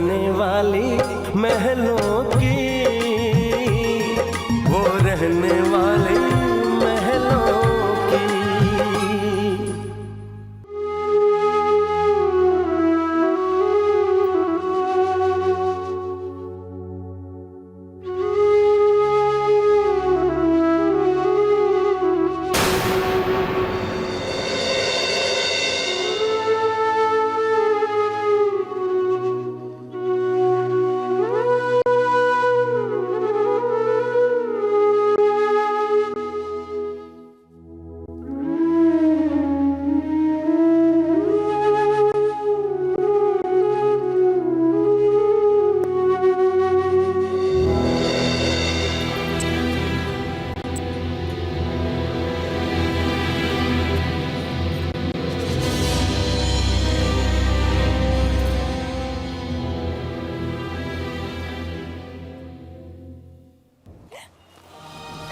रहने वाली महलों की, वो रहने वाली महलों की।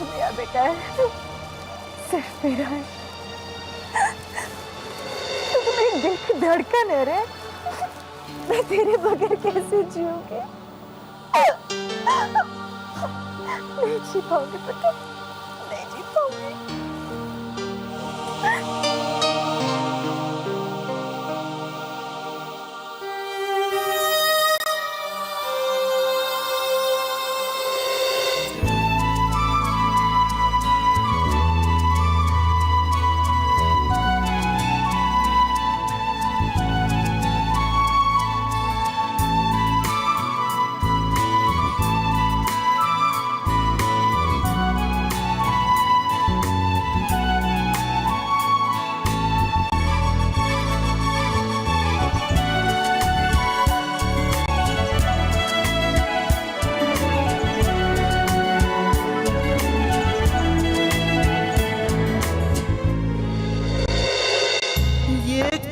मेरा बेटा है, सिर्फ मेरा है। तू तो मेरे दिल की धड़कन है रे। मैं तेरे बगैर कैसे जीऊंगी? नहीं जी पाऊंगी बेटा, नहीं जी पाऊंगी।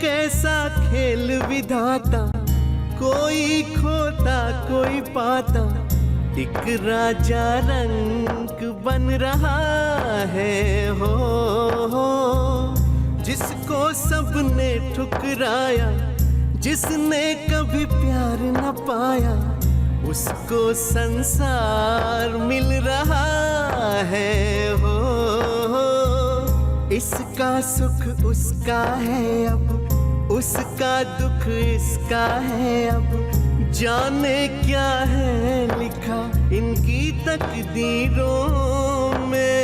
कैसा खेल विधाता, कोई खोता कोई पाता, एक राजा रंग बन रहा है हो। जिसको सबने ठुकराया, जिसने कभी प्यार न पाया, उसको संसार मिल रहा है हो। इसका सुख उसका है अब, उसका दुख इसका है अब। जाने क्या है लिखा इनकी तकदीरों में।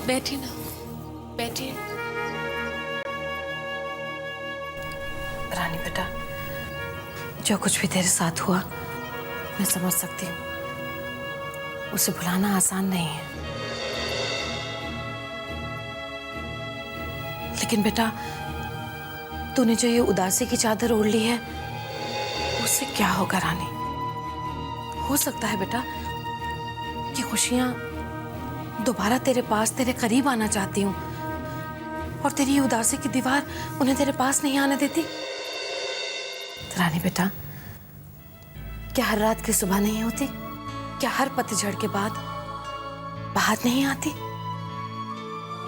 बैठिए ना, बैठिए। रानी बेटा, जो कुछ भी तेरे साथ हुआ मैं समझ सकती हूँ, उसे भुलाना आसान नहीं है। लेकिन बेटा, तूने जो ये उदासी की चादर ओढ़ ली है, उससे क्या होगा रानी? हो सकता है बेटा कि खुशियां दोबारा तेरे पास, तेरे करीब आना चाहती हूँ, और तेरी ये उदासी की दीवार उन्हें तेरे पास नहीं आने देती। रानी बेटा, क्या हर रात की सुबह नहीं होती? क्या हर पतझड़ के बाद बहार नहीं आती?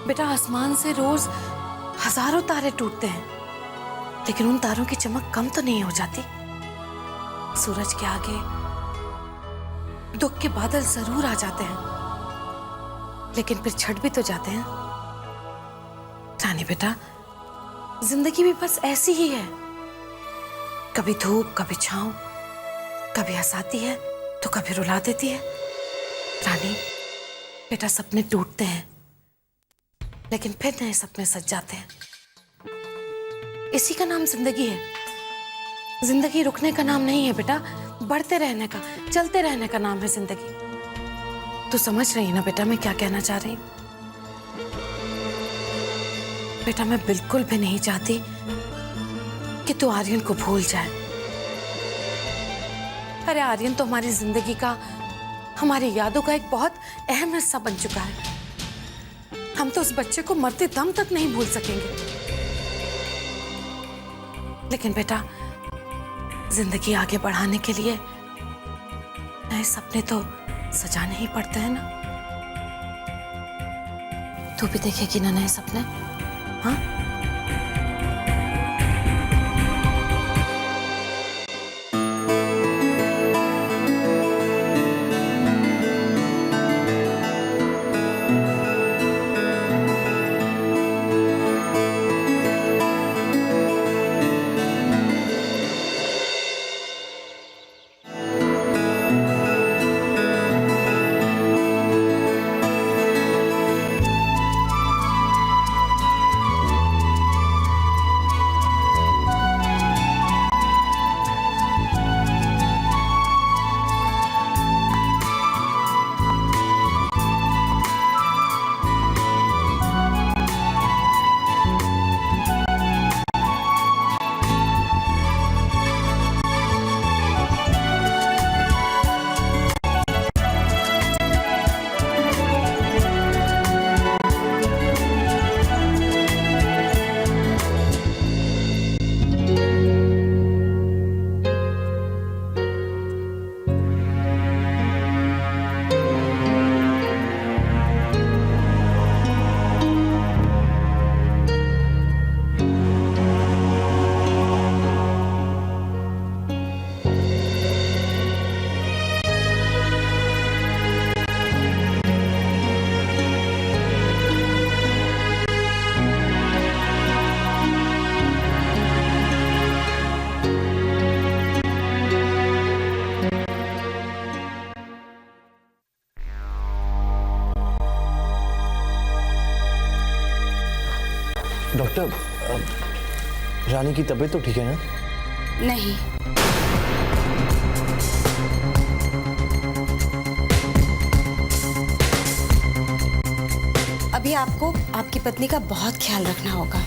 बेटा, आसमान से रोज हजारों तारे टूटते हैं, लेकिन उन तारों की चमक कम तो नहीं हो जाती। सूरज के आगे दुख के बादल जरूर आ जाते हैं, लेकिन फिर छट भी तो जाते हैं। रानी बेटा, जिंदगी भी बस ऐसी ही है, कभी धूप कभी छांव, कभी हंसाती है तो कभी रुला देती है। रानी बेटा, सपने टूटते हैं लेकिन फिर नए सपने सज जाते हैं। इसी का नाम जिंदगी है। जिंदगी रुकने का नाम नहीं है बेटा, बढ़ते रहने का, चलते रहने का नाम है जिंदगी। तू समझ रही ना बेटा मैं क्या कहना चाह रही हूं? बेटा, मैं बिल्कुल भी नहीं चाहती कि तू आर्यन को भूल जाए। अरे आर्यन तो हमारी जिंदगी का, हमारी यादों का एक बहुत अहम हिस्सा बन चुका है। हम तो उस बच्चे को मरते दम तक नहीं भूल सकेंगे। लेकिन बेटा, जिंदगी आगे बढ़ाने के लिए नए सपने तो सजाने ही पड़ते हैं ना। तू भी देखेगी ना नए सपने? हाँ? डॉक्टर, रानी की तबीयत तो ठीक है ना? नहीं, अभी आपको आपकी पत्नी का बहुत ख्याल रखना होगा।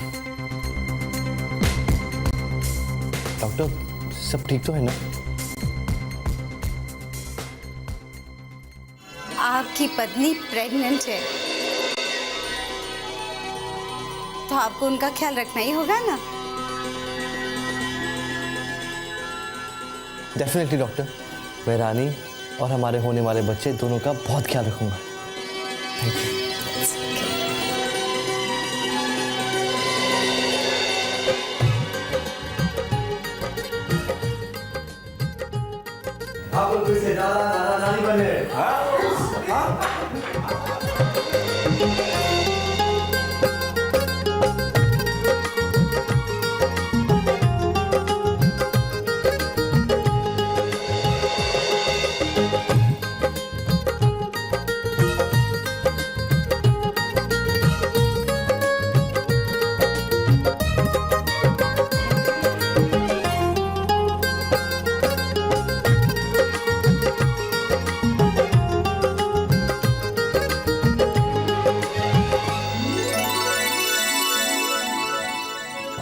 डॉक्टर, सब ठीक तो है ना? आपकी पत्नी प्रेग्नेंट है तो आपको उनका ख्याल रखना ही होगा ना। डेफिनेटली डॉक्टर, मैं रानी और हमारे होने वाले बच्चे दोनों का बहुत ख्याल रखूंगा। Thank you. आप लोग फिर से दादा नानी बने।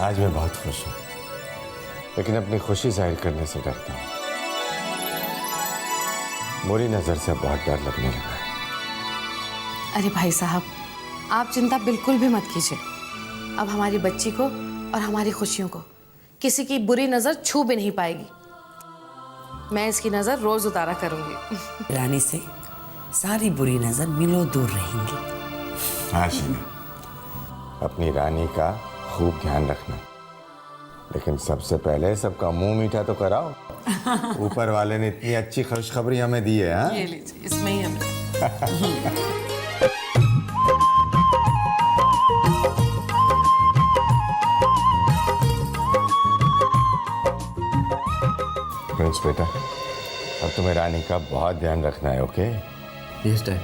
आज मैं बहुत खुश हूँ, लेकिन अपनी खुशी जाहिर करने से डरता हूँ। बुरी नजर से बहुत डर लगने लगा है। अरे भाई साहब, आप चिंता बिल्कुल भी मत कीजिए। अब हमारी बच्ची को और हमारी खुशियों को किसी की बुरी नजर छू भी नहीं पाएगी। मैं इसकी नजर रोज उतारा करूंगी। रानी से सारी बुरी नजर मिलो दूर रहेंगी। हाँ शीला, अपनी रानी का खूब ध्यान रखना, लेकिन सबसे पहले सबका मुंह मीठा तो कराओ। ऊपर वाले ने इतनी अच्छी खुशखबरी हमें दी है। हाँ, ये लीजिए, इसमें ही अमृत। प्रिंस बेटा, अब तुम्हें रानी का बहुत ध्यान रखना है। ओके? Yes dad.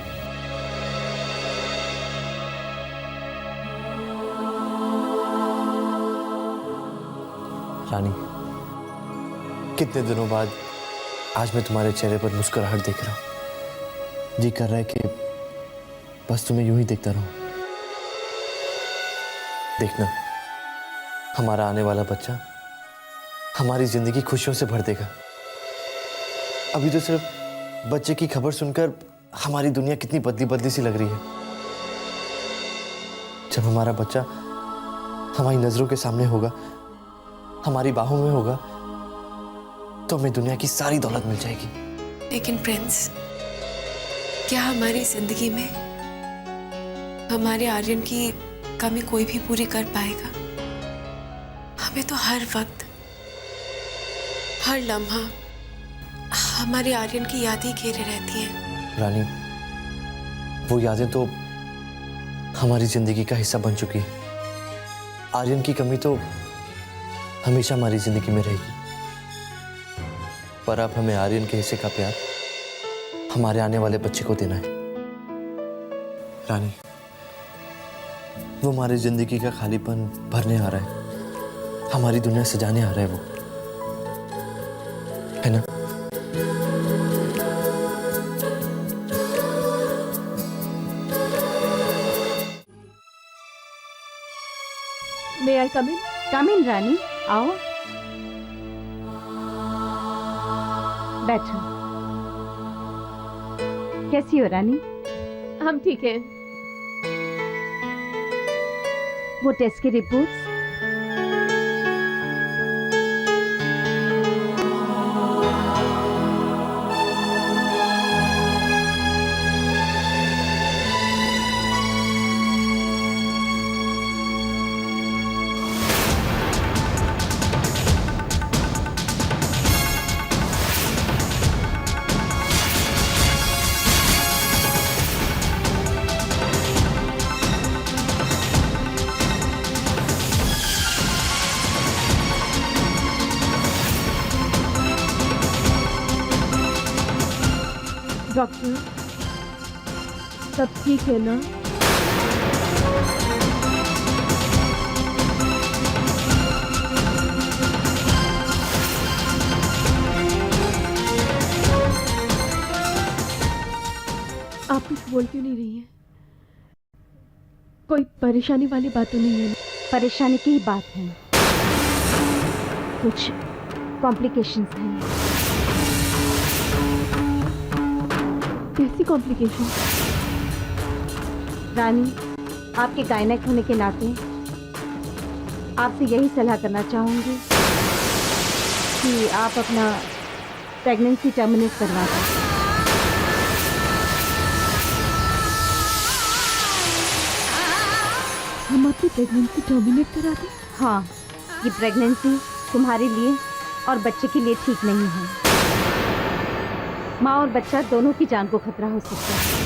रानी, कितने दिनों बाद आज मैं तुम्हारे चेहरे पर मुस्कुराहट देख रहा हूं। जी कर रहा है कि बस तुम्हें यूं ही देखता रहूं। देखना, हमारा आने वाला बच्चा हमारी जिंदगी खुशियों से भर देगा। अभी तो सिर्फ बच्चे की खबर सुनकर हमारी दुनिया कितनी बदली बदली सी लग रही है। जब हमारा बच्चा हमारी नजरों के सामने होगा, हमारी बाहों में होगा, तो हमें दुनिया की सारी दौलत मिल जाएगी। लेकिन प्रिंस, क्या हमारी जिंदगी में हमारे आर्यन की कमी कोई भी पूरी कर पाएगा? हमें तो हर वक्त, हर लम्हा हमारे आर्यन की यादें घेरे रहती हैं। रानी, वो यादें तो हमारी जिंदगी का हिस्सा बन चुकी है। आर्यन की कमी तो हमेशा हमारी जिंदगी में रहेगी। पर अब हमें आर्यन के हिस्से का प्यार हमारे आने वाले बच्चे को देना है। रानी, वो हमारी जिंदगी का खालीपन भरने आ रहा है, हमारी दुनिया सजाने आ रहा है वो, है ना? मे आई कम इन? कम इन रानी, आओ बैठो। कैसी हो रानी? हम ठीक हैं। वो टेस्ट की रिपोर्ट्स? डॉक्टर, सब ठीक है ना? आप कुछ बोल क्यों नहीं रही हैं? कोई परेशानी वाली बात तो नहीं है ना? परेशानी की ही बात है, कुछ कॉम्प्लिकेशंस हैं। कैसी कॉम्प्लिकेशन? रानी, आपके गायनेक होने के नाते आपसे यही सलाह करना चाहूंगी कि आप अपना प्रेगनेंसी टर्मिनेट करवा दें। हम आपकी प्रेगनेंसी टर्मिनेट करा दें? हाँ, ये प्रेगनेंसी तुम्हारे लिए और बच्चे के लिए ठीक नहीं है। माँ और बच्चा दोनों की जान को खतरा हो सकता है।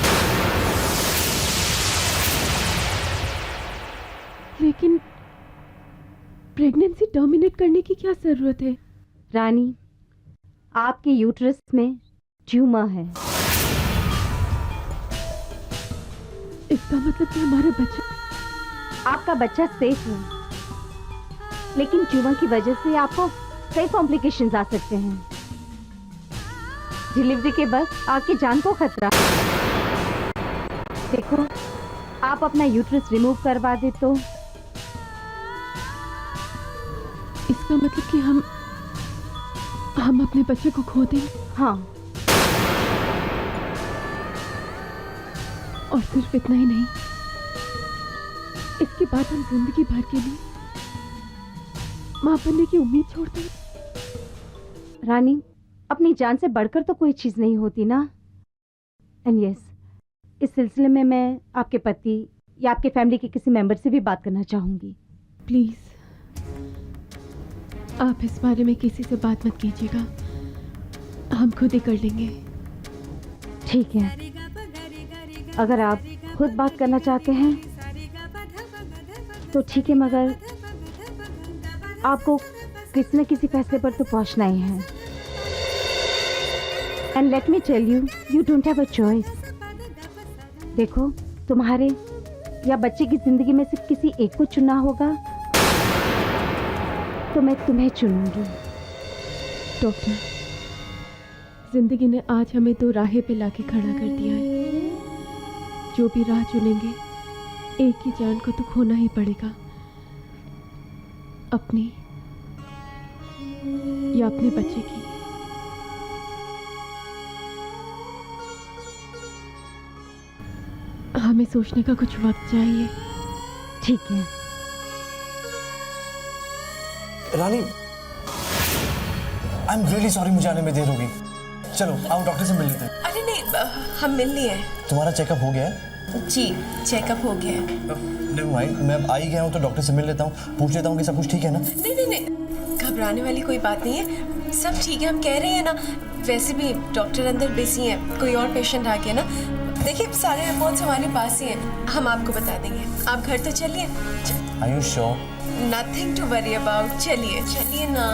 लेकिन प्रेगनेंसी टर्मिनेट करने की क्या जरूरत है? रानी, आपके यूट्रस में ट्यूमर है। इसका मतलब कि हमारा बच्चा, आपका बच्चा सेफ है, लेकिन ट्यूमर की वजह से आपको कई कॉम्प्लिकेशंस आ सकते हैं। डिलीवरी के बाद आपकी जान को खतरा। देखो, आप अपना यूट्रस रिमूव करवा दे तो इसका मतलब कि हम अपने बच्चे को खो दें? हाँ, और सिर्फ इतना ही नहीं, इसके बाद हम जिंदगी भर के लिए मां बनने की उम्मीद छोड़ दें? रानी, अपनी जान से बढ़कर तो कोई चीज नहीं होती ना। एंड यस, इस सिलसिले में मैं आपके पति या आपके फैमिली के किसी मेंबर से भी बात करना चाहूंगी। प्लीज, आप इस बारे में किसी से बात मत कीजिएगा। हम खुद ही कर लेंगे। ठीक है, अगर आप खुद बात करना चाहते हैं तो ठीक है, मगर आपको किसी न किसी फैसले पर तो पहुंचना ही है। And let me tell you, you don't have a choice. देखो, तुम्हारे या बच्चे की जिंदगी में से किसी एक को चुनना होगा तो मैं तुम्हें चुनूंगी। डॉक्टर, जिंदगी ने आज हमें दो राहें पे लाके खड़ा कर दिया है। जो भी राह चुनेंगे, एक ही जान को तो खोना ही पड़ेगा, अपनी या अपने बच्चे की। हमें सोचने का कुछ वक्त चाहिए। ठीक है। रानी, आई एम रियली सॉरी, मुझे आने में देर होगी। चलो आओ डॉक्टर से मिल लेते हैं। अरे नहीं, हम मिल लिए। तुम्हारा चेकअप हो गया है? जी, चेकअप हो गया है। नेवर माइंड, मैं अब आ ही गया हूँ तो डॉक्टर से मिल लेता हूँ, पूछ लेता हूँ कि सब कुछ ठीक है ना। नहीं नहीं नहीं, घबराने वाली कोई बात नहीं है, सब ठीक है। हम कह रहे हैं ना, वैसे भी डॉक्टर अंदर बिजी हैं, कोई और पेशेंट आ गया ना। देखिए, सारे रिपोर्ट्स हमारे पास ही हैं, हम आपको बता देंगे। आप घर तो चलिए। Are you sure? Nothing to worry about. चलिए चलिए ना,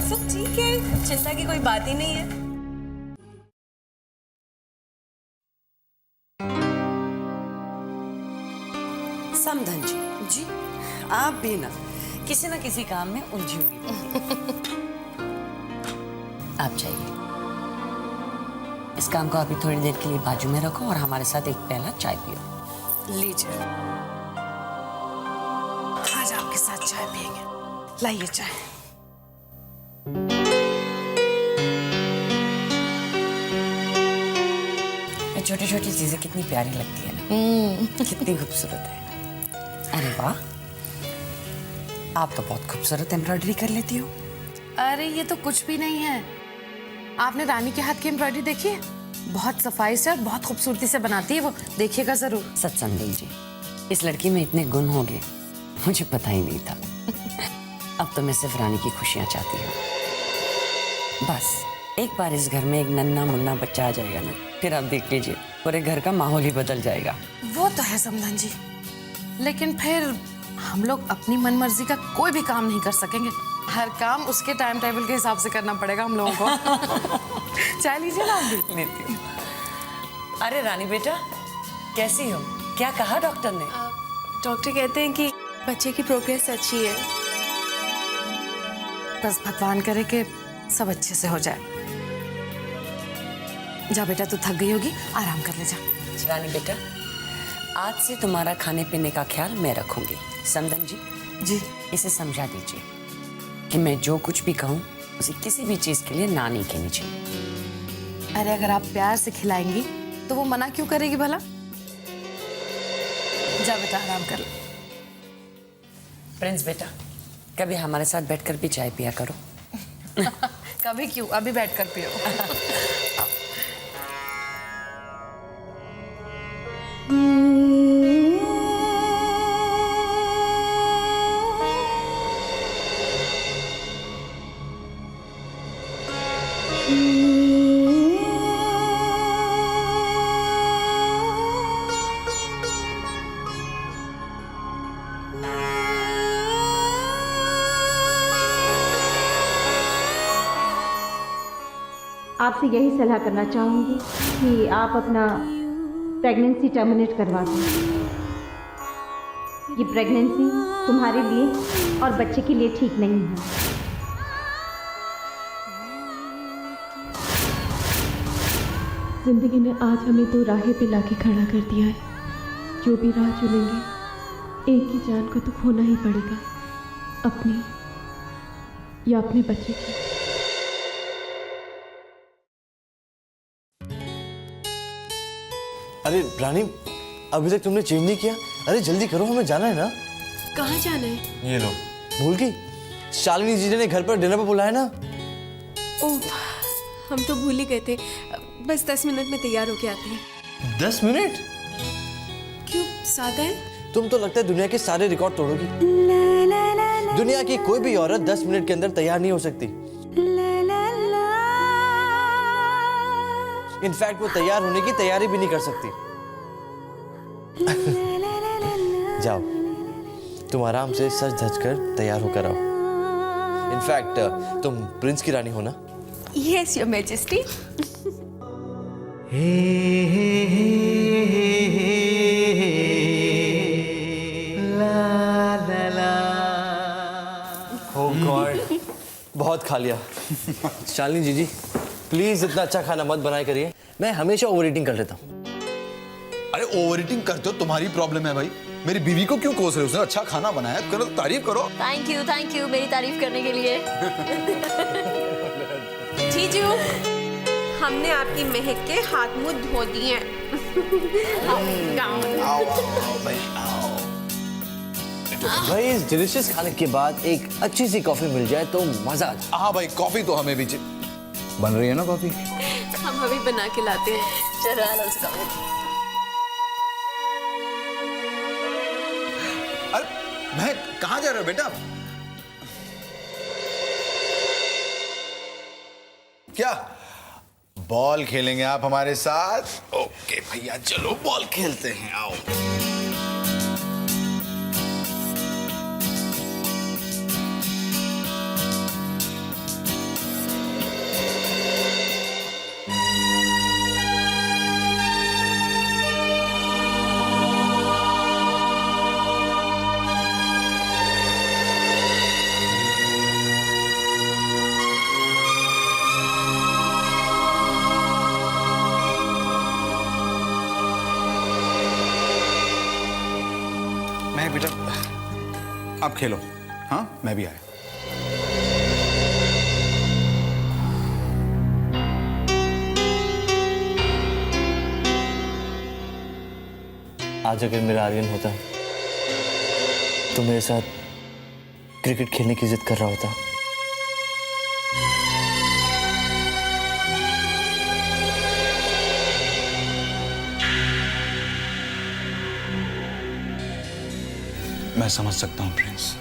सब ठीक है, चिंता की कोई बात ही नहीं है। समधन जी, आप भी ना किसी काम में उलझी हुई होती। आप जाइए, इस काम को अभी थोड़ी देर के लिए बाजू में रखो और हमारे साथ एक प्याला चाय पियो। लीजिए, आज आपके साथ चाय पियेंगे। लाइए चाय। ये छोटी छोटी चीजें कितनी प्यारी लगती है ना, कितनी खूबसूरत है। अरे वाह, आप तो बहुत खूबसूरत एम्ब्रॉयडरी कर लेती हो। अरे ये तो कुछ भी नहीं है। आपने रानी के हाथ की एम्ब्रॉयडरी देखी है? बहुत सफाई से और बहुत खूबसूरती से बनाती है वो, देखिएगा जरूर। सच समझन जी, इस लड़की में इतने गुण होंगे, मुझे पता ही नहीं था। अब तो मैं सिर्फ रानी की खुशियां चाहती हूँ। बस एक बार इस घर में एक नन्हा मुन्ना बच्चा आ जाएगा ना, फिर आप देख लीजिए, पूरे घर का माहौल ही बदल जाएगा। वो तो है समधन जी, लेकिन फिर हम लोग अपनी मनमर्जी का कोई भी काम नहीं कर सकेंगे। हर काम उसके टाइम टेबल के हिसाब से करना पड़ेगा हम लोगों को। चाय लीजिए ना। आप भी लेती हूँ। अरे रानी बेटा, कैसी हो? क्या कहा डॉक्टर ने? डॉक्टर कहते हैं कि बच्चे की प्रोग्रेस अच्छी है, बस भगवान करे कि सब अच्छे से हो जाए। जा बेटा, तू थक गई होगी, आराम कर ले जा। रानी बेटा, आज से तुम्हारा खाने पीने का ख्याल मैं रखूंगी। समधन जी, जी इसे समझा दीजिए कि मैं जो कुछ भी कहूँ उसे किसी भी चीज के लिए ना नहीं कहनी चाहिए। अरे अगर आप प्यार से खिलाएंगी तो वो मना क्यों करेगी भला? जा बेटा, आराम कर लो। प्रिंस बेटा, कभी हमारे साथ बैठकर भी चाय पिया करो। कभी क्यों, अभी बैठकर पियो। आपसे यही सलाह करना चाहूँगी कि आप अपना प्रेगनेंसी टर्मिनेट करवा दें। ये प्रेगनेंसी तुम्हारे लिए और बच्चे के लिए ठीक नहीं है। जिंदगी ने आज हमें दो राहें पे लाके खड़ा कर दिया है। जो भी राह चुनेंगे, एक ही जान को तो खोना ही पड़ेगा, अपनी या अपने बच्चे की। अरे रानी, अभी तक तुमने चेंज नहीं किया? अरे जल्दी करो, हमें जाना है ना। कहाँ जाना है? ये लो। भूल गई? शालिनी जीजा ने घर पर डिनर पर बुलाया ना। ओह, हम तो भूल ही गए थे। बस 10 मिनट में तैयार होके आते हैं। 10 मिनट? क्यों, सादा है? तुम तो लगता है दुनिया के सारे रिकॉर्ड तोड़ोगी। दुनिया की कोई भी औरत 10 मिनट के अंदर तैयार नहीं हो सकती। इनफैक्ट वो तैयार होने की तैयारी भी नहीं कर सकती। जाओ, तुम आराम से सज धज कर तैयार होकर आओ। इनफैक्ट तुम प्रिंस की रानी हो ना? Yes your majesty. Oh God, बहुत खा लिया। शालिनी जीजी, प्लीज इतना अच्छा खाना मत बनाया करिए। मैं हमेशा ओवर ईटिंग कर लेता हूँ। अरे ओवर ईटिंग करते हो, तुम्हारी प्रॉब्लम है भाई। मेरी बीवी को क्यों कोस रहे हो? उसने अच्छा खाना बनाया, करो तारीफ करो। थैंक यू मेरी तारीफ करने के लिए। जीजू, हमने आपकी महक के हाथ मुंह धो दिए हैं। भाई इस डिलीशियस खाने के बाद एक अच्छी सी कॉफी मिल जाए तो मजा आ जाए। हाँ भाई, कॉफी तो हमें भी बन रही है ना कॉफी। हम अभी बना के लाते हैं। अरे मैं कहाँ जा रहे हो बेटा? क्या बॉल खेलेंगे आप हमारे साथ? ओके भैया, चलो बॉल खेलते हैं, आओ। मैं बेटा, आप खेलो। हाँ, मैं भी आया। आज अगर मेरा आर्यन होता तो मेरे साथ क्रिकेट खेलने की जिद कर रहा होता। मैं समझ सकता हूँ प्रिंस,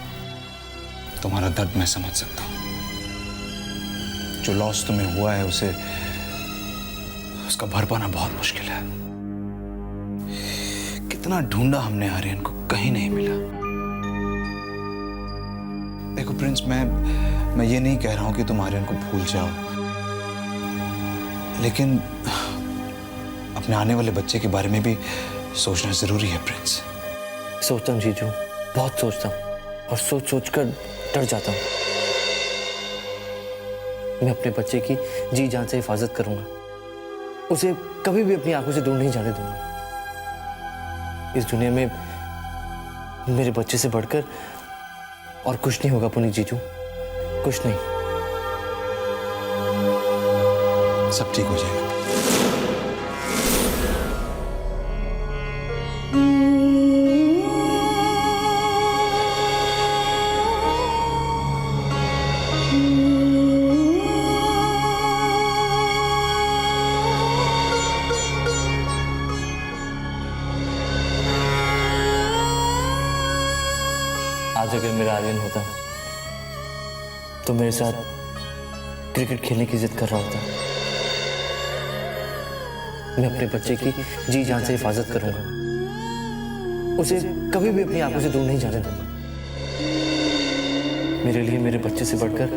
तुम्हारा दर्द मैं समझ सकता हूँ। जो लॉस तुम्हें हुआ है उसका भर पाना बहुत मुश्किल है। कितना ढूंढा हमने आर्यन को, कहीं नहीं मिला। देखो प्रिंस, मैं ये नहीं कह रहा हूं कि तुम आर्यन को भूल जाओ, लेकिन अपने आने वाले बच्चे के बारे में भी सोचना जरूरी है प्रिंस। सोचता हूँ जीजू, बहुत सोचता हूँ, और सोच सोच कर डर जाता हूँ। मैं अपने बच्चे की जी जान से हिफाजत करूंगा, उसे कभी भी अपनी आंखों से दूर नहीं जाने दूंगा। इस दुनिया में मेरे बच्चे से बढ़कर और कुछ नहीं होगा पुनीत जीजू, कुछ नहीं। सब ठीक हो जाएगा। आज अगर मेरा आर्यन होता तो मेरे साथ क्रिकेट खेलने की जिद कर रहा होता। मैं अपने बच्चे की जी जान से हिफाजत करूंगा, उसे कभी भी अपनी आंखों से दूर नहीं जाने दूंगा। मेरे लिए मेरे बच्चे से बढ़कर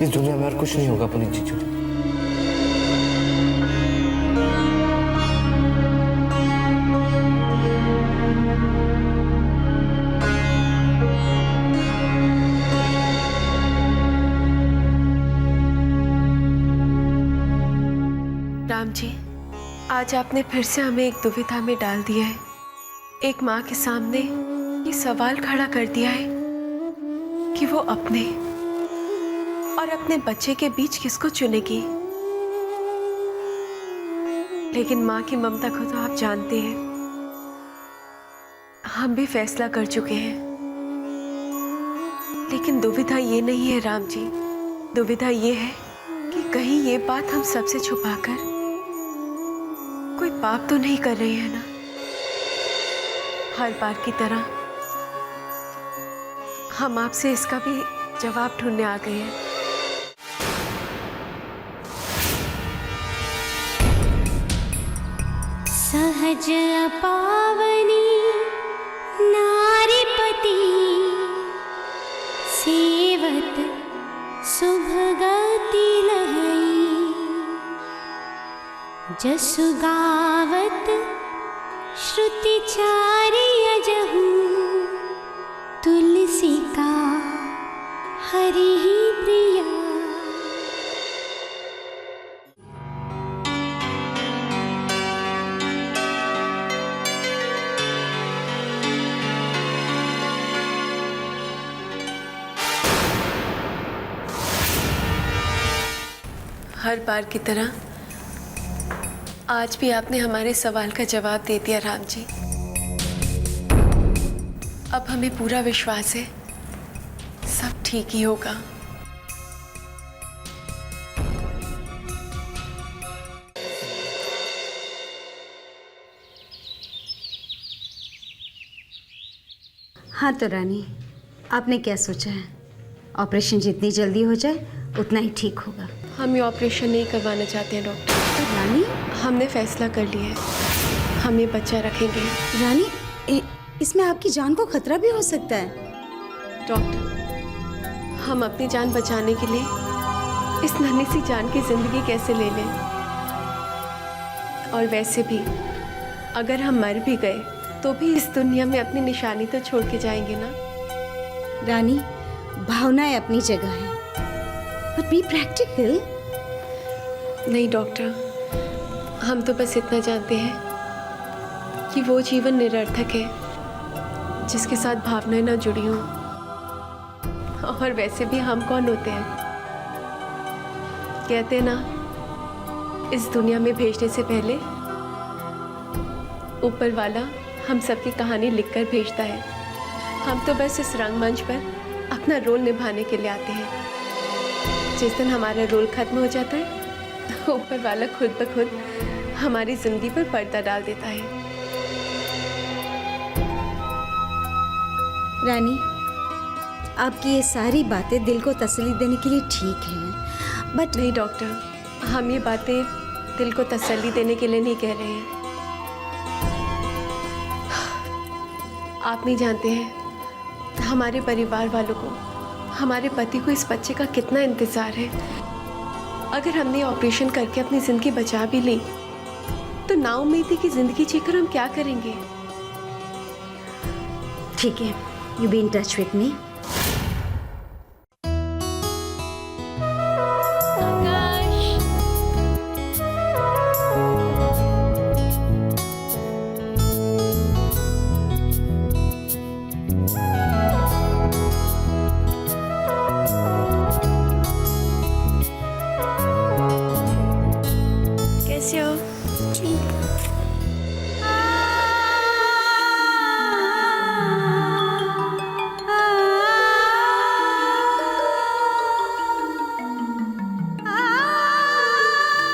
इस दुनिया में और कुछ नहीं होगा पुनीत जीजू। राम जी, आज आपने फिर से हमें एक दुविधा में डाल दिया है। एक माँ के सामने ये सवाल खड़ा कर दिया है कि वो अपने और अपने बच्चे के बीच किसको चुनेगी। लेकिन माँ की ममता को तो आप जानते हैं। हम भी फैसला कर चुके हैं, लेकिन दुविधा ये नहीं है राम जी। दुविधा ये है कि कहीं ये बात हम सबसे छुपाकर कोई पाप तो नहीं कर रहे हैं ना। हर बार की तरह हम आपसे इसका भी जवाब ढूंढने आ गए हैं। सहज अपावनी नारीपति सेवत सुभगति लहई जसु गावत श्रुति चारि अजहू तुलसी का हरि प्रिया। हर बार की तरह आज भी आपने हमारे सवाल का जवाब दे दिया राम जी। अब हमें पूरा विश्वास है सब ठीक ही होगा। हाँ तो रानी, आपने क्या सोचा है? ऑपरेशन जितनी जल्दी हो जाए उतना ही ठीक होगा। हम ये ऑपरेशन नहीं करवाना चाहते हैं डॉक्टर। रानी, हमने फैसला कर लिया है, हम ये बच्चा रखेंगे। रानी, इसमें आपकी जान को खतरा भी हो सकता है। डॉक्टर, हम अपनी जान बचाने के लिए इस नन्ही सी जान की जिंदगी कैसे ले लें? और वैसे भी अगर हम मर भी गए तो भी इस दुनिया में अपनी निशानी तो छोड़ के जाएंगे ना। रानी, भावनाएं अपनी जगह है, बट बी प्रैक्टिकल। नहीं डॉक्टर, हम तो बस इतना जानते हैं कि वो जीवन निरर्थक है जिसके साथ भावनाएं ना जुड़ी हों। और वैसे भी हम कौन होते हैं? कहते हैं ना, इस दुनिया में भेजने से पहले ऊपर वाला हम सबकी कहानी लिखकर भेजता है। हम तो बस इस रंगमंच पर अपना रोल निभाने के लिए आते हैं। जिस दिन हमारा रोल खत्म हो जाता है, ऊपर वाला खुद ब खुद हमारी जिंदगी पर पर्दा डाल देता है। रानी, आपकी ये सारी बातें दिल को तसल्ली देने के लिए ठीक है, बट नहीं डॉक्टर, हम ये बातें दिल को तसल्ली देने के लिए नहीं कह रहे हैं। आप नहीं जानते हैं हमारे परिवार वालों को, हमारे पति को इस बच्चे का कितना इंतजार है। अगर हमने ऑपरेशन करके अपनी जिंदगी बचा भी ली तो नाउम्मीदी की जिंदगी जीकर हम क्या करेंगे? ठीक है, you be in touch with me. कैसे हो?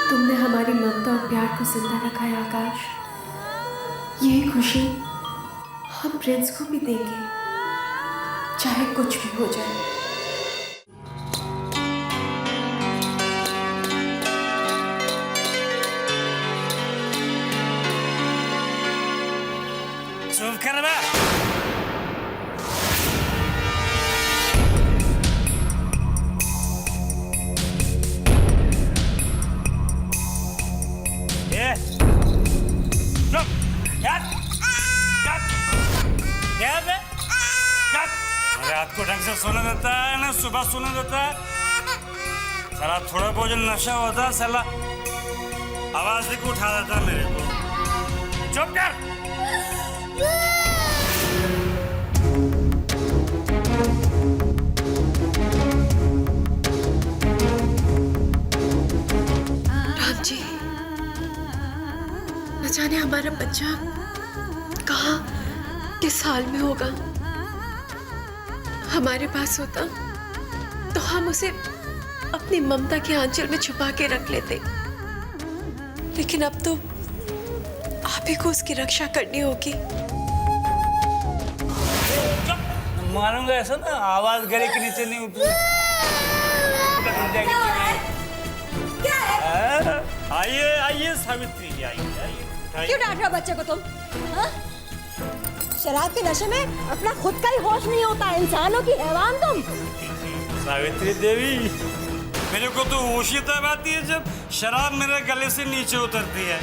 तुमने हमारी ममता और प्यार को जिंदा रखा है आकाश। यही खुशी हम प्रिंस को भी देंगे, चाहे कुछ भी हो जाए। चुप कर बे। रात को ढंग से सोने देता है ना सुबह सोने देता है। साला थोड़ा बहुत जो नशा होता है साला आवाज देके उठा देता है मेरे को। चुप कर। राम जी, न जाने हमारा बच्चा कहाँ किस हाल में होगा। हमारे पास होता तो हम उसे अपनी ममता के आंचल में छुपा के रख लेते, लेकिन अब तो आप ही को उसकी रक्षा करनी होगी। मारूंगा ऐसा ना, आवाज गले के नीचे नहीं उठी। आइए आइए सावित्री जी, आइए आइए। क्यों डांट रहे हो बच्चे को तुम? हाँ? शराब के नशे में अपना खुद का ही होश नहीं होता, इंसानों की हैवान तुम। सावित्री देवी, मेरे को तो होश ही तब आती है जब शराब मेरे गले से नीचे उतरती है।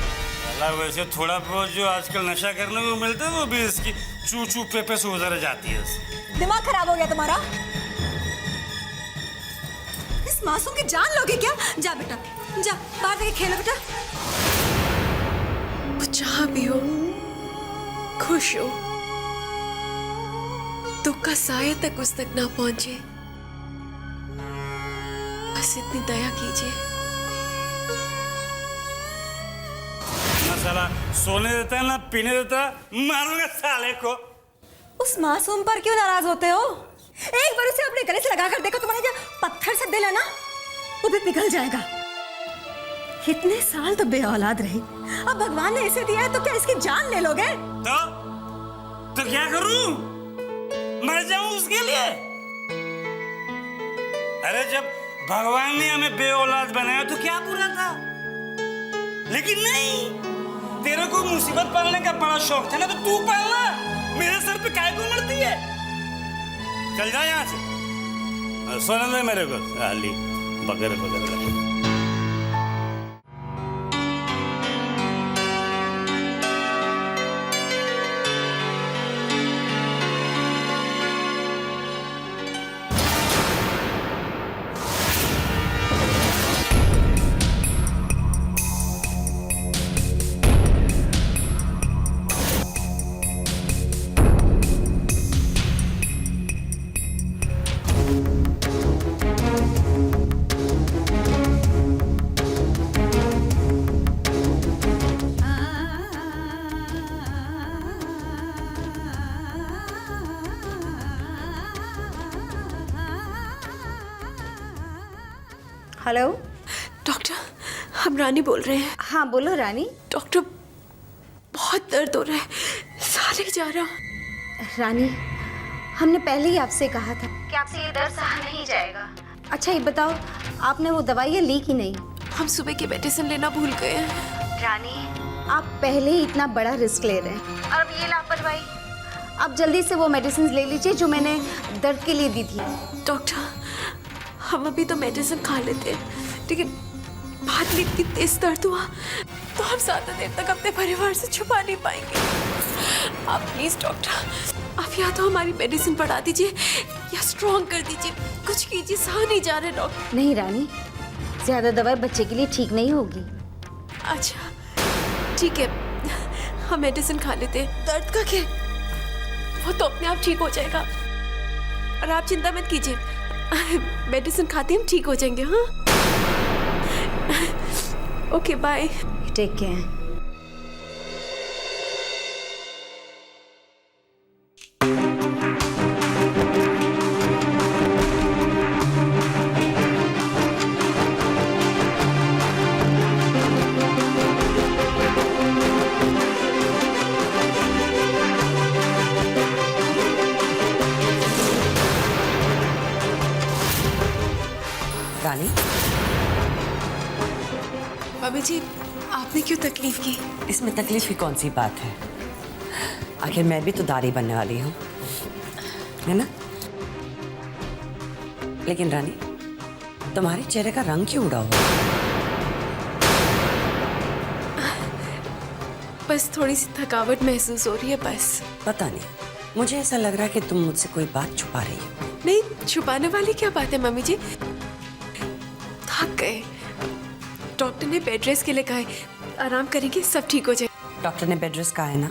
अल्लाह, वैसे थोड़ा बहुत जो आजकल नशा करने को मिलता है वो भी इसकी चू चू पे से उतर जाती है। दिमाग खराब हो गया तुम्हारा? इस मासूम की जान लोगे क्या? जा बेटा, जा बाहर जाके खेलो बेटा। वो जहां भी हो, खुश हो, दुख का साया तक उस तक ना पहुंचे, बस इतनी दया कीजिए। ना साला सोने देता है ना पीने देता, मारूंगा साले को। उस मासूम पर क्यों नाराज होते हो? एक बार उसे अपने गले से लगा कर देखो, तुम्हारे जो पत्थर से दिल है ना, वो भी पिघल जाएगा। इतने साल तो बे औलाद रही, अब भगवान ने इसे दिया है तो क्या इसकी जान ले लोगे? तो क्या करूं? मर जाऊं उसके लिए? अरे जब भगवान ने हमें बे औलाद बनाया तो क्या बुरा था? लेकिन नहीं, तेरे को मुसीबत पालने का बड़ा शौक था ना, तो तू पालना। मेरे सर पे काय को मरती है? चल जा यहाँ से, सोने दे मेरे को। अली बगैर बगैर हेलो डॉक्टर, हम रानी बोल रहे हैं। हाँ बोलो रानी। डॉक्टर, बहुत दर्द हो रहा है, साह नहीं जा रहा। रानी, हमने पहले ही आपसे कहा था कि आपसे ये दर्द सहा नहीं जाएगा। अच्छा ये बताओ, आपने वो दवाइयाँ ली कि नहीं? हम सुबह की मेडिसिन लेना भूल गए हैं। रानी, आप पहले ही इतना बड़ा रिस्क ले रहे हैं और अब ये लापरवाही। आप जल्दी से वो मेडिसिन ले लीजिए जो मैंने दर्द के लिए दी थी। डॉक्टर, हम अभी तो मेडिसिन खा लेते हैं, लेकिन बाद में इतनी तेज दर्द हुआ तो हम ज़्यादा देर तक अपने परिवार से छुपा नहीं पाएंगे। आप प्लीज डॉक्टर, आप या तो हमारी मेडिसिन बढ़ा दीजिए या स्ट्रॉन्ग कर दीजिए, कुछ कीजिए, सह नहीं जा रहे डॉक्टर। नहीं रानी, ज्यादा दवाई बच्चे के लिए ठीक नहीं होगी। अच्छा ठीक है, हम मेडिसिन खा लेते हैं। दर्द का क्या, वो तो अपने आप ठीक हो जाएगा, और आप चिंता मत कीजिए, मेडिसिन खाते हम ठीक हो जाएंगे। हाँ ओके बाय, टेक केयर। रानी, मम्मी जी, आपने क्यों तकलीफ की? इसमें तकलीफ की कौन सी बात है? आखिर मैं भी तो दादी बनने वाली हूँ, है ना? लेकिन रानी, तुम्हारे चेहरे का रंग क्यों उड़ा हुआ? बस थोड़ी सी थकावट महसूस हो रही है बस। पता नहीं, मुझे ऐसा लग रहा है कि तुम मुझसे कोई बात छुपा रही हो। नहीं, छुपाने वाली क्या बात है मम्मी जी, थक गए। डॉक्टर ने बेड रेस्ट के लिए कहा है, आराम करेंगे सब ठीक हो जाए। डॉक्टर ने बेड रेस्ट कहा है ना,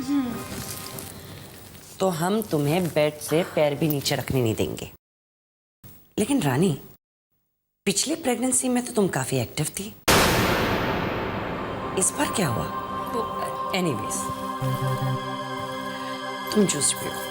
तो हम तुम्हें बेड से पैर भी नीचे रखने नहीं देंगे। लेकिन रानी, पिछली प्रेगनेंसी में तो तुम काफी एक्टिव थी, इस बार क्या हुआ? एनीवेज, तुम जूस पियो।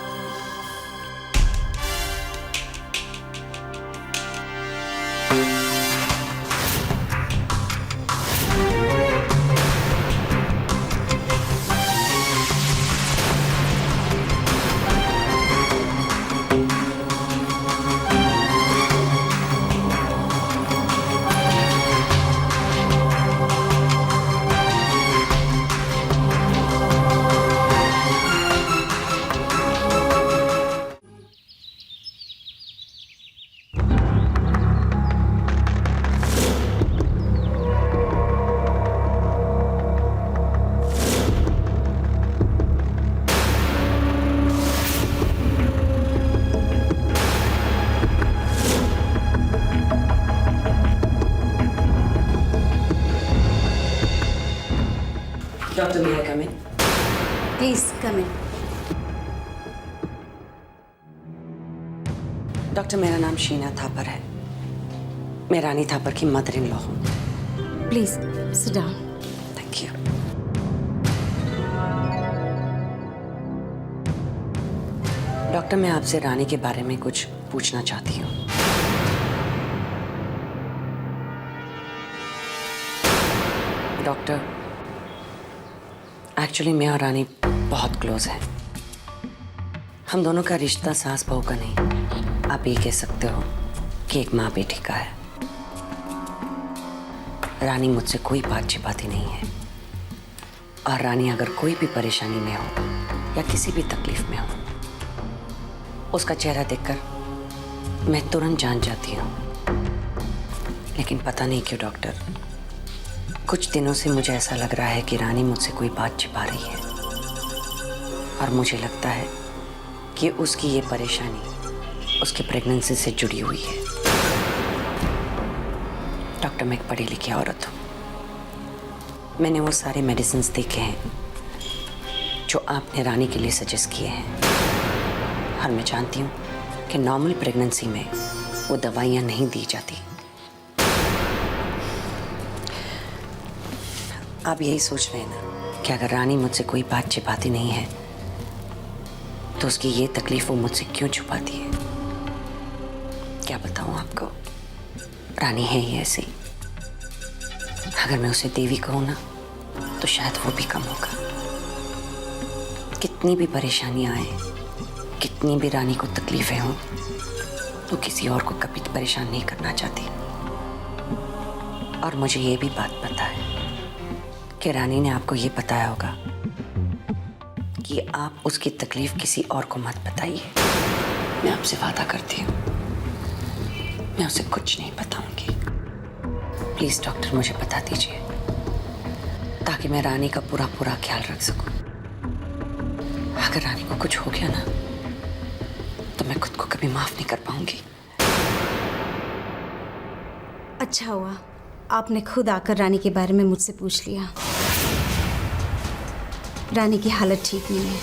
Doctor may I come in? Please come in. Doctor, मेरा नाम शीना थापर है। मैं रानी थापर की मदर इन लॉ हूँ। Please sit down. Thank you. Doctor, मैं आपसे रानी के बारे में कुछ पूछना चाहती हूँ। डॉक्टर, एक्चुअली मैं और रानी बहुत क्लोज हैं। हम दोनों का रिश्ता सास बहू का नहीं, आप ये कह सकते हो कि एक माँ बेटी का है। रानी मुझसे कोई बात छिपाती नहीं है, और रानी अगर कोई भी परेशानी में हो या किसी भी तकलीफ में हो, उसका चेहरा देखकर मैं तुरंत जान जाती हूँ। लेकिन पता नहीं क्यों डॉक्टर, कुछ दिनों से मुझे ऐसा लग रहा है कि रानी मुझसे कोई बात छिपा रही है, और मुझे लगता है कि उसकी ये परेशानी उसकी प्रेगनेंसी से जुड़ी हुई है। डॉक्टर, मैं एक पढ़ी लिखी औरत हूँ। मैंने वो सारे मेडिसिन्स देखे हैं जो आपने रानी के लिए सजेस्ट किए हैं, और मैं जानती हूँ कि नॉर्मल प्रेगनेंसी में वो दवाइयाँ नहीं दी जाती। आप यही सोच रहे हैं ना कि अगर रानी मुझसे कोई बात छिपाती नहीं है तो उसकी ये तकलीफ वो मुझसे क्यों छुपाती है? क्या बताऊँ आपको, रानी है ही ऐसी। अगर मैं उसे देवी कहूँ ना तो शायद वो भी कम होगा। कितनी भी परेशानियां आए, कितनी भी रानी को तकलीफें हों, तो किसी और को कभी परेशान नहीं करना चाहती। और मुझे ये भी बात पता है कि रानी ने आपको ये बताया होगा कि आप उसकी तकलीफ किसी और को मत बताइए। मैं आपसे वादा करती हूँ, मैं उसे कुछ नहीं बताऊंगी। प्लीज डॉक्टर, मुझे बता दीजिए ताकि मैं रानी का पूरा पूरा ख्याल रख सकूं। अगर रानी को कुछ हो गया ना तो मैं खुद को कभी माफ नहीं कर पाऊंगी। अच्छा हुआ आपने खुद आकर रानी के बारे में मुझसे पूछ लिया। रानी की हालत ठीक नहीं है।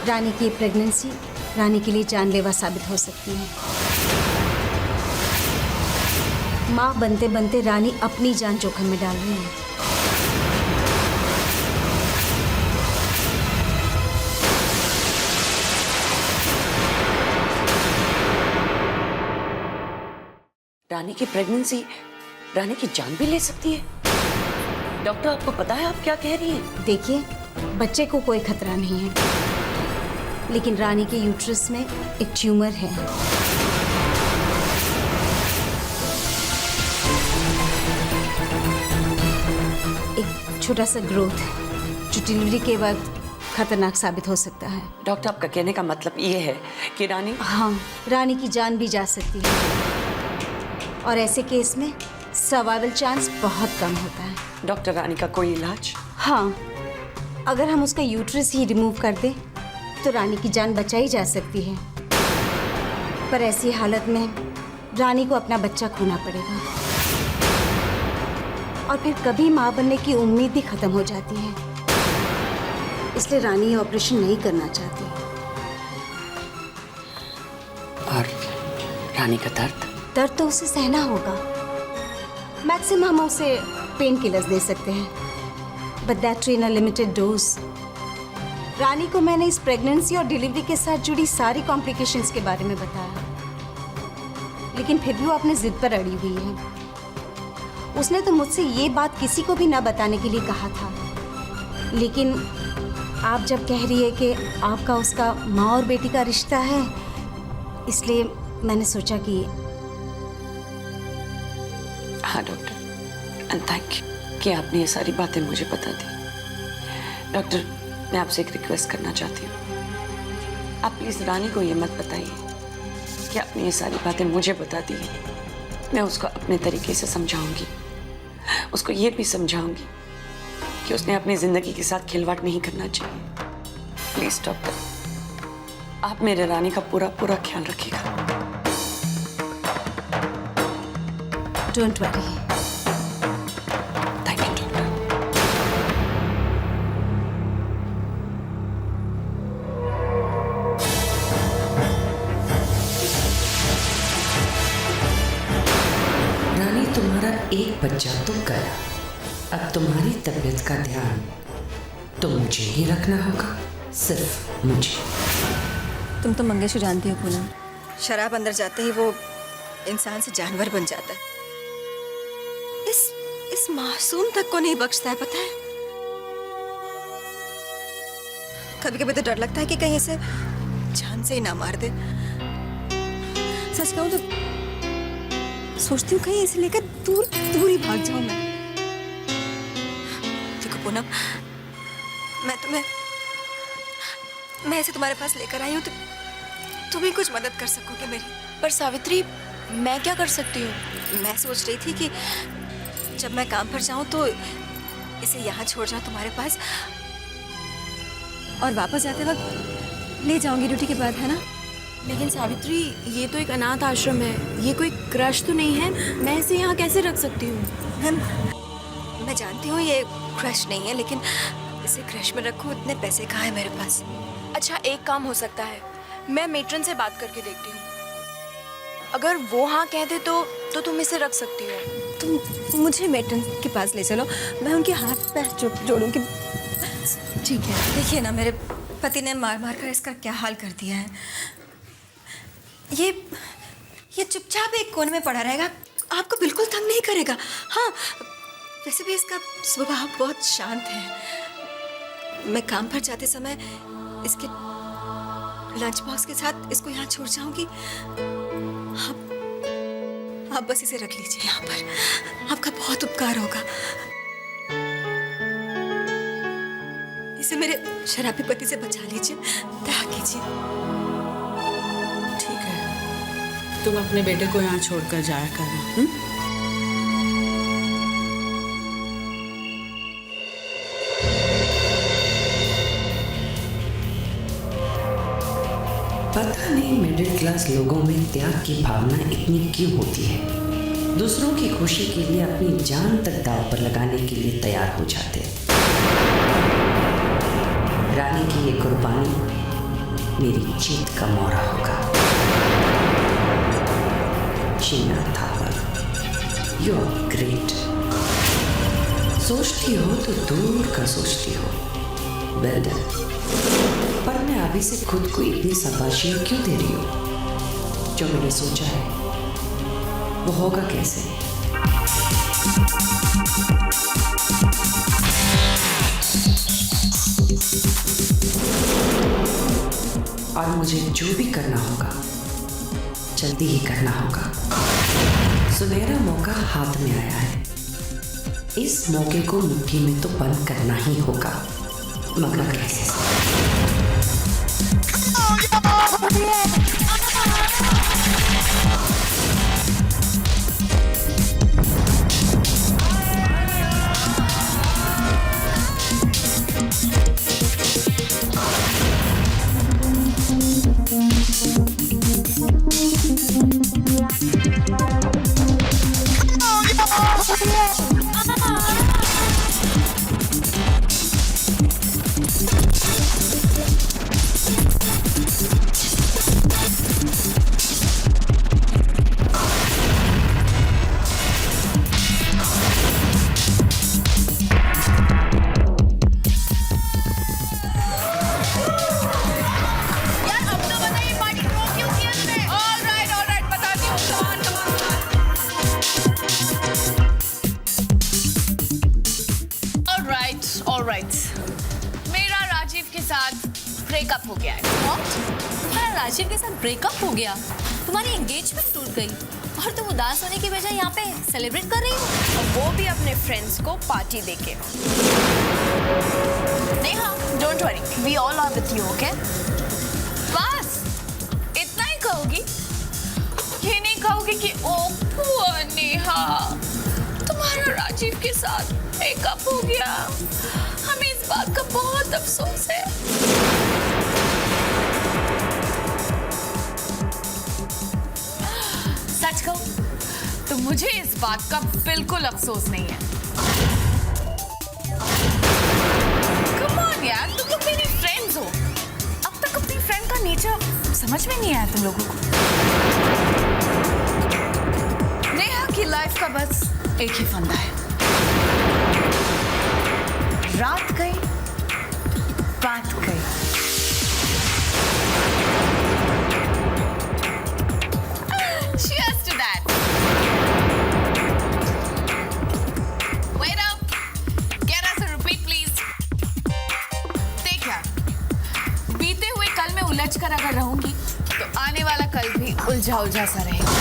रानी की प्रेगनेंसी रानी के लिए जानलेवा साबित हो सकती है। माँ बनते बनते रानी अपनी जान जोखिम में डाल रही है। रानी की प्रेगनेंसी रानी की जान भी ले सकती है। डॉक्टर, आपको पता है आप क्या कह रही हैं? देखिए, बच्चे को कोई खतरा नहीं है, लेकिन रानी के यूट्रस में एक ट्यूमर है। एक छोटा सा ग्रोथ जो डिलीवरी के वक्त खतरनाक साबित हो सकता है। डॉक्टर, आपका कहने का मतलब ये है कि रानी... हाँ, रानी की जान भी जा सकती है, और ऐसे केस में सर्वाइवल चांस बहुत कम होता है। डॉक्टर, रानी का कोई इलाज? हाँ, अगर हम उसका यूट्रस ही रिमूव कर दें तो रानी की जान बचाई जा सकती है, पर ऐसी हालत में रानी को अपना बच्चा खोना पड़ेगा, और फिर कभी माँ बनने की उम्मीद भी खत्म हो जाती है। इसलिए रानी ये ऑपरेशन नहीं करना चाहती। और रानी का दर्द तो उसे सहना होगा। मैक्सिमम हम उसे पेन किलर्स दे सकते हैं, but that in a limited dose. Rani को मैंने इस प्रेगनेंसी और डिलीवरी के साथ जुड़ी सारी कॉम्प्लिकेशंस के बारे में बताया, लेकिन फिर भी वो अपने जिद पर अड़ी हुई है। उसने तो मुझसे ये बात किसी को भी ना बताने के लिए कहा था, लेकिन आप जब कह रही है कि आपका उसका माँ और बेटी का रिश्ता है, इसलिए मैंने सोचा कि... हाँ डॉक्टर, एंड थैंक यू कि आपने ये सारी बातें मुझे बता दी। डॉक्टर, मैं आपसे एक रिक्वेस्ट करना चाहती हूँ। आप प्लीज़ रानी को ये मत बताइए कि आपने ये सारी बातें मुझे बता दी हैं। मैं उसको अपने तरीके से समझाऊंगी, उसको ये भी समझाऊंगी कि उसने अपनी ज़िंदगी के साथ खिलवाड़ नहीं करना चाहिए। प्लीज़ डॉक्टर, आप मेरे रानी का पूरा पूरा ख्याल रखिएगा। Don't worry. Thank you doctor. एक बच्चा तो गया, अब तुम्हारी तबीयत का ध्यान तो मुझे ही रखना होगा, सिर्फ मुझे। तुम तो मंगेश को जानती हो पूनम, शराब अंदर जाते ही वो इंसान से जानवर बन जाता है। इस मासूम तक को नहीं बख्शता है, पता है। कभी कभी तो डर लगता है कि कहीं इसे जान से ही ना मार दे। सच कहूं तो सोचती हूँ कहीं इसे लेकर दूर दूर ही भाग जाऊं मैं। देखो पूनम, मैं इसे तुम्हारे पास लेकर आई हूँ तो तुम ही कुछ मदद कर सकोगे मेरी। पर सावित्री, मैं क्या कर सकती हूँ? मैं सोच रही थी कि जब मैं काम पर जाऊं तो इसे यहाँ छोड़ जाऊं तुम्हारे पास, और वापस जाते वक्त ले जाऊंगी ड्यूटी के बाद, है ना? लेकिन सावित्री, ये तो एक अनाथ आश्रम है, ये कोई क्रश तो नहीं है। मैं इसे यहाँ कैसे रख सकती हूँ? मैं जानती हूँ ये क्रश नहीं है, लेकिन इसे क्रश में रखूं इतने पैसे कहाँ है मेरे पास। अच्छा, एक काम हो सकता है, मैं मेट्रन से बात करके देखती हूँ। अगर वो हाँ कह दे तो तुम इसे रख सकती हो। तुम मुझे मेट्रन के पास ले चलो, मैं उनके हाथ पैर जोड़ूंगी। ठीक है। देखिए ना, मेरे पति ने मार मार कर इसका क्या हाल कर दिया है। ये चुपचाप एक कोने में पड़ा रहेगा, आपको बिल्कुल तंग नहीं करेगा। हाँ, वैसे भी इसका स्वभाव बहुत शांत है। मैं काम पर जाते समय इसके लंच बॉक्स के साथ इसको यहाँ छोड़ जाऊंगी। आप बस इसे रख लीजिए यहाँ पर, आपका बहुत उपकार होगा। इसे मेरे शराबी पति से बचा लीजिए, दया कीजिए। ठीक है, तुम अपने बेटे को यहाँ छोड़कर जाया करना। पता नहीं मिडिल क्लास लोगों में त्याग की भावना इतनी क्यों होती है। दूसरों की खुशी के लिए अपनी जान तक दांव पर लगाने के लिए तैयार हो जाते हैं। रानी की ये कुर्बानी मेरी जीत का मोहरा होगा। Sheena Thapar, you are great. सोचती हो तो दूर का सोचती हो। Well done. पर मैं अभी से खुद को इतनी शाबाशी क्यों दे रही हूँ? जो मैंने सोचा है वो होगा कैसे? और मुझे जो भी करना होगा जल्दी ही करना होगा। सुनहरा मौका हाथ में आया है, इस मौके को मुट्ठी में तो बंद करना ही होगा, मगर कैसे? मेरा राजीव के साथ ब्रेकअप हो गया है। तुम्हारा राजीव के साथ ब्रेकअप हो गया? तुम्हारी एंगेजमेंट टूट गई और तुम उदास होने की बजाय यहाँ पे सेलिब्रेट कर रही हो, और वो भी अपने फ्रेंड्स को पार्टी देके। Neha, don't worry, we all are with you, okay? बस इतना ही कहोगी, ये नहीं कहोगी कि ओ पुअर नेहा, तुम्हारा राजीव के साथ ब्रेकअप हो गया। हमें इस बात का बहुत अफसोस है। सच कहूं तो मुझे इस बात का बिल्कुल अफसोस नहीं है। कम ऑन यार, तुम लोग मेरी फ्रेंड्स हो। अब तक अपनी फ्रेंड का नेचर समझ में नहीं आया तुम लोगों को। नेहा की लाइफ का बस एक ही फंदा है। रात गई, बात गई। Cheers to that. Waiter, get us a repeat, please. देख यार, बीते हुए कल में उलझ कर अगर रहूंगी तो आने वाला कल भी उलझा उलझा सा रहेगा।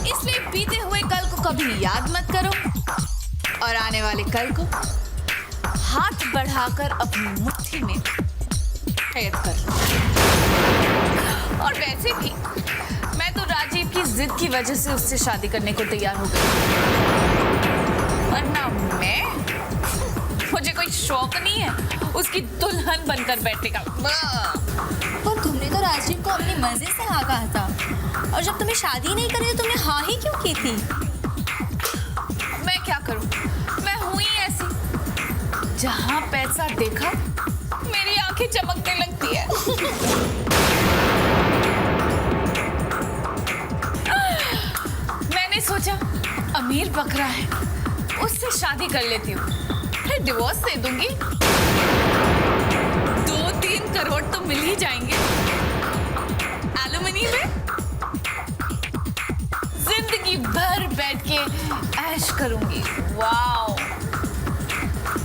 इसलिए बीते हुए कल को कभी याद मत करो और आने वाले कल को हाथ बढ़ाकर अपनी मुट्ठी में कैद कर लो। और वैसे भी मैं तो राजीव की जिद की वजह से उससे शादी करने को तैयार हो गई, वरना मुझे कोई शौक नहीं है उसकी दुल्हन बनकर बैठने का। पर तुमने तो राजीव को अपनी मर्जी से हाँ कहा था, और जब तुम्हें शादी नहीं करी तो तुमने हाँ ही क्यों की थी? मैं क्या करूं, मैं हुई ऐसी, जहां पैसा देखा मेरी आंखें चमकने लगती है। मैंने सोचा अमीर बकरा है, उससे शादी कर लेती हूँ, फिर डिवोर्स दे दूंगी, 2-3 करोड़ तो मिल ही जाएंगे एलुमनी में। जिंदगी भर बैठ के ऐश करूंगी। वाओ!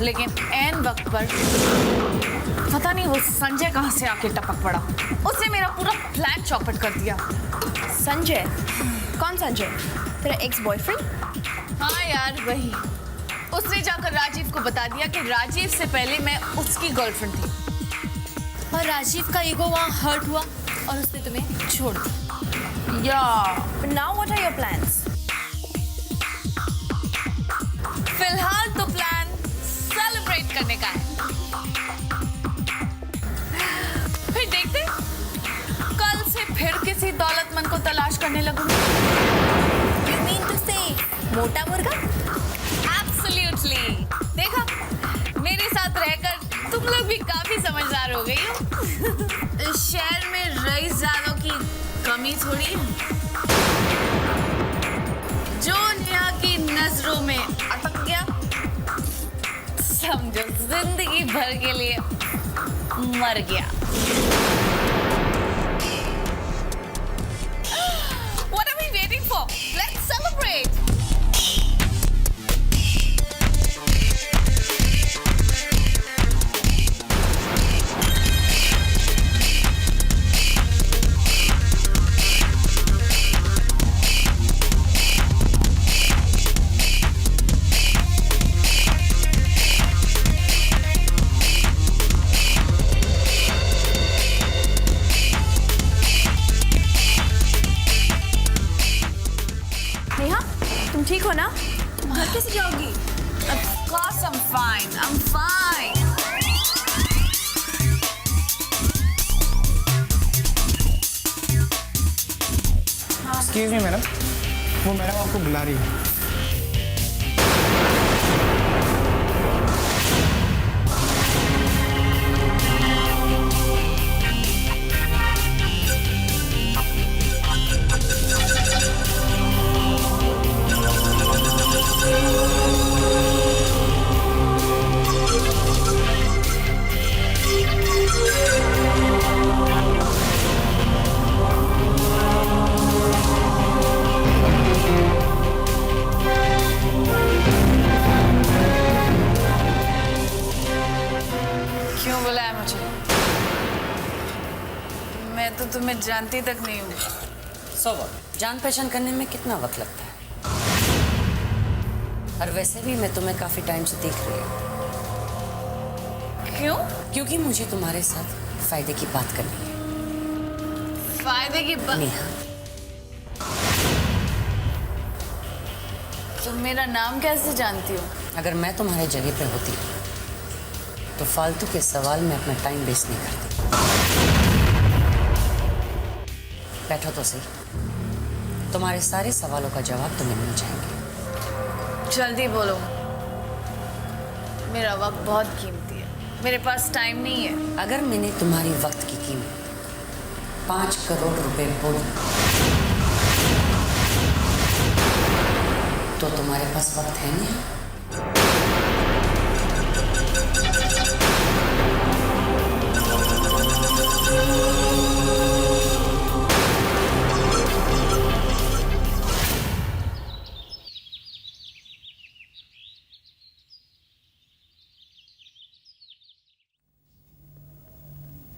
लेकिन ऐन वक्त पर पता नहीं वो संजय कहां से आके टपक पड़ा, उसने मेरा पूरा प्लान चौपट कर दिया। संजय? कौन संजय? तेरा एक्स बॉयफ्रेंड? हाँ यार वही। उसने जाकर राजीव को बता दिया कि राजीव से पहले मैं उसकी गर्लफ्रेंड थी। और राजीव का ईगो वहाँ हर्ट हुआ और उसने तुम्हें छोड़ दिया। या now what are your plans? फिलहाल तो प्लान सेलिब्रेट करने का है, फिर देखते कल से फिर किसी दौलतमंद को तलाश करने लगूंगी। You mean to say मोटा मुर्गा? Absolutely. देखा, मेरे साथ रहकर तुम लोग भी काफी समझदार हो गई हो। इस शहर में रईसजादों की कमी थोड़ी है। जो नेहा की नजरों में अटक गया, समझो जिंदगी भर के लिए मर गया। What are we waiting for? Let's celebrate. तुम ठीक हो ना? तुम घर कैसे जाओगी? Of course I'm fine. I'm fine. Excuse me madam, वो मैडम आपको बुला रही है। क्यों बुलाया मुझे? मैं तो तुम्हें जानती तक नहीं हूँ। So what? जान पहचान करने में कितना वक्त लगता है? और वैसे भी मैं तुम्हें काफी टाइम से देख रही हूँ। क्यों? क्योंकि मुझे तुम्हारे साथ फायदे की बात करनी है। फायदे की बात? नेहा। तुम मेरा नाम कैसे जानती हो? अगर मैं तुम्हारे जगह पे होती तो फालतू के सवाल में अपना टाइम वेस्ट नहीं करती। बैठो तो सही, तुम्हारे सारे सवालों का जवाब तुम्हें मिल जाएंगे। जल्दी बोलो, मेरा वक्त बहुत कीमती है, मेरे पास टाइम नहीं है। अगर मैंने तुम्हारी वक्त की कीमत 5 करोड़ रुपए बोली तुम्हारे पास वक्त है नहीं?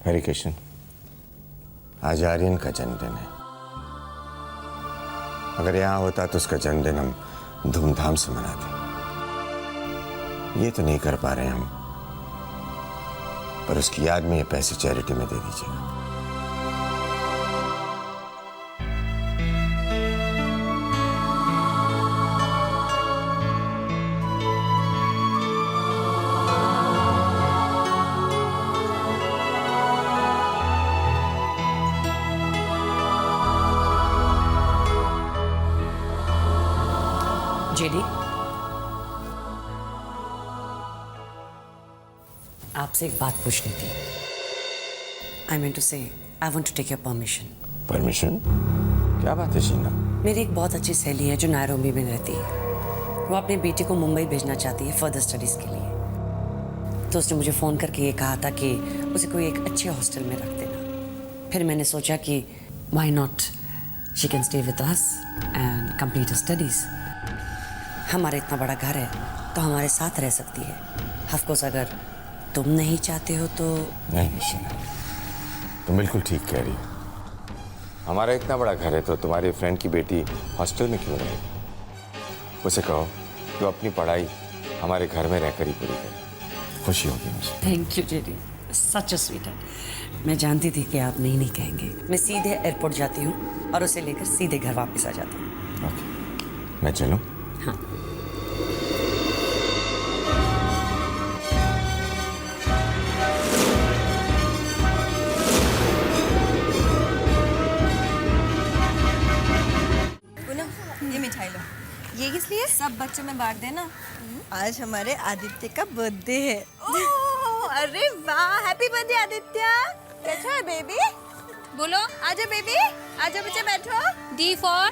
हरे कृष्ण, आज आर्यन का जन्मदिन है। अगर यहाँ होता तो उसका जन्मदिन हम धूमधाम से मनाते। ये तो नहीं कर पा रहे हम, पर उसकी याद में ये पैसे चैरिटी में दे दीजिएगा। जेडी, आपसे एक बात पूछनी थी। आई mean to say I want to take your permission. Permission? क्या बात है शीना? मेरी एक बहुत अच्छी सहेली है जो नैरोबी में रहती है। वो अपने बेटे को मुंबई भेजना चाहती है फर्दर स्टडीज़ के लिए। तो उसने मुझे फ़ोन करके ये कहा था कि उसे कोई एक अच्छे हॉस्टल में रख देना। फिर मैंने सोचा कि why not she can stay with us and complete her studies. हमारा इतना बड़ा घर है तो हमारे साथ रह सकती है। ऑफ कोर्स अगर तुम नहीं चाहते हो तो। नहीं शीना, तुम बिल्कुल ठीक कह रही हो। हमारा इतना बड़ा घर है तो तुम्हारी फ्रेंड की बेटी हॉस्टल में क्यों रहेगी? उसे कहो कि वो अपनी पढ़ाई हमारे घर में रहकर ही पूरी करे। खुशी होगी मुझे। Thank you JD, such a sweetheart. मैं जानती थी कि आप नहीं कहेंगे। मैं सीधे एयरपोर्ट जाती हूँ और उसे लेकर सीधे घर वापस आ जाती हूँ। ओके, मैं चलूँ? हाँ। ये मिठाई लो। ये किस लिए? सब बच्चों में बांट देना। आज हमारे आदित्य का बर्थडे है। अरे वाह, हैप्पी बर्थडे आदित्य। कैसा है बेबी? बोलो। आजा बेबी, आजा बच्चे बैठो। डी फॉर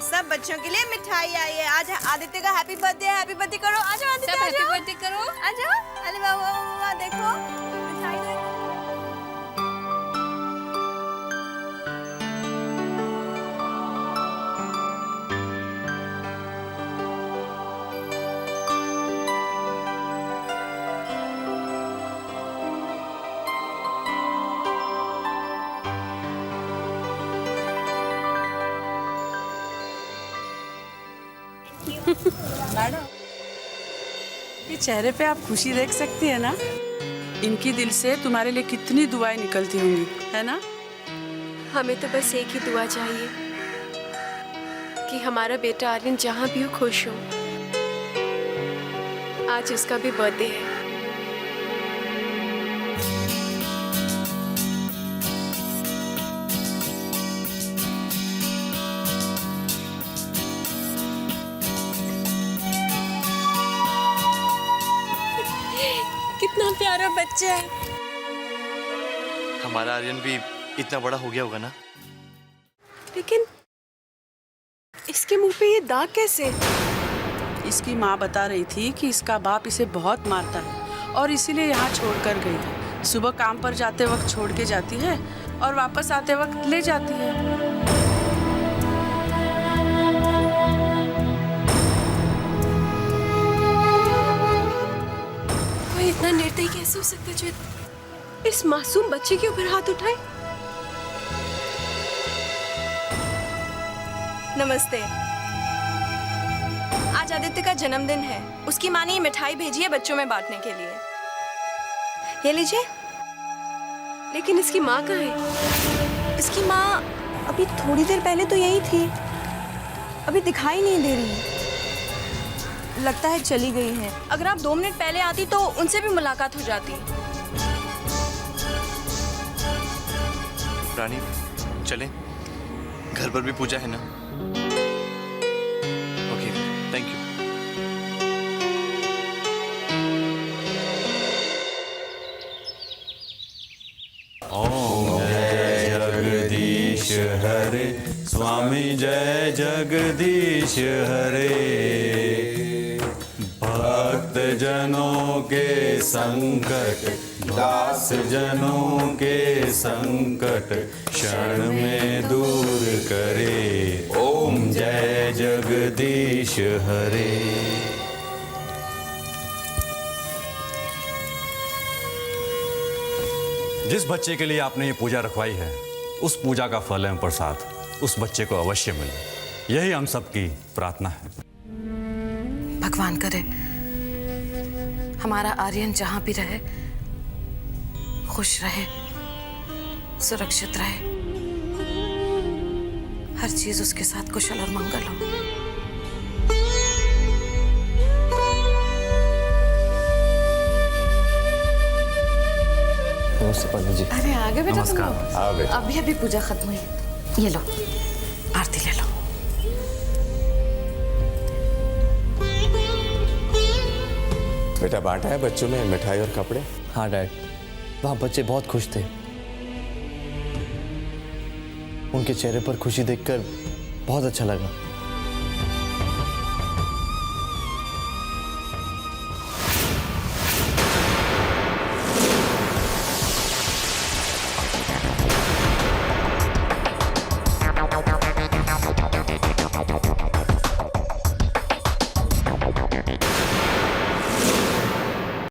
सब बच्चों के लिए मिठाई आई है। आज आदित्य का हैप्पी बर्थडे है। हैप्पी बर्थडे करो। आजा आदित्य, सब हैप्पी बर्थडे करो। आजा। अरे वाह वाह वाह, देखो मिठाई देखो। मैडम, ये चेहरे पे आप खुशी देख सकती है ना? इनकी दिल से तुम्हारे लिए कितनी दुआएं निकलती होंगी, है ना? हमें तो बस एक ही दुआ चाहिए कि हमारा बेटा आर्यन जहाँ भी हो खुश हो। आज उसका भी बर्थडे है। कितना प्यारा बच्चा है। हमारा आर्यन भी इतना बड़ा हो गया होगा ना? लेकिन इसके मुंह पे ये दाग कैसे? इसकी माँ बता रही थी कि इसका बाप इसे बहुत मारता है और इसीलिए यहाँ छोड़कर गई है। सुबह काम पर जाते वक्त छोड़ के जाती है और वापस आते वक्त ले जाती है। कोई इतना निर्दयी कैसे हो सकता है जो इस मासूम बच्चे के ऊपर हाथ उठाए? नमस्ते। आज आदित्य का जन्मदिन है। उसकी माँ ने ये मिठाई भेजी है बच्चों में बांटने के लिए। ये लीजिए। लेकिन इसकी माँ कहाँ है? इसकी माँ अभी थोड़ी देर पहले तो यही थी, अभी दिखाई नहीं दे रही। लगता है चली गई है। अगर आप 2 मिनट पहले आती तो उनसे भी मुलाकात हो जाती। रानी, चलें? घर पर भी पूजा है ना? Okay, thank you. ओम जय जगदीश हरे स्वामी जय जगदीश हरे, भक्त जनों के संकट, दास जनों के संकट क्षण में दूर करे। ओम जय जगदीश हरे। जिस बच्चे के लिए आपने ये पूजा रखवाई है, उस पूजा का फल एवं प्रसाद उस बच्चे को अवश्य मिले, यही हम सबकी प्रार्थना है। भगवान करे हमारा आर्यन जहां भी रहे खुश रहे, सुरक्षित रहे, हर चीज उसके साथ कुशल और मंगल हो। नमस्ते पंडित जी। अरे आगे बेटा, नमस्कार। तुम आओ बेटा। अभी अभी पूजा खत्म हुई। ये लो आरती ले लो। बेटा बांटा है बच्चों में मिठाई और कपड़े? हाँ डैड, वहाँ बच्चे बहुत खुश थे। उनके चेहरे पर खुशी देखकर बहुत अच्छा लगा।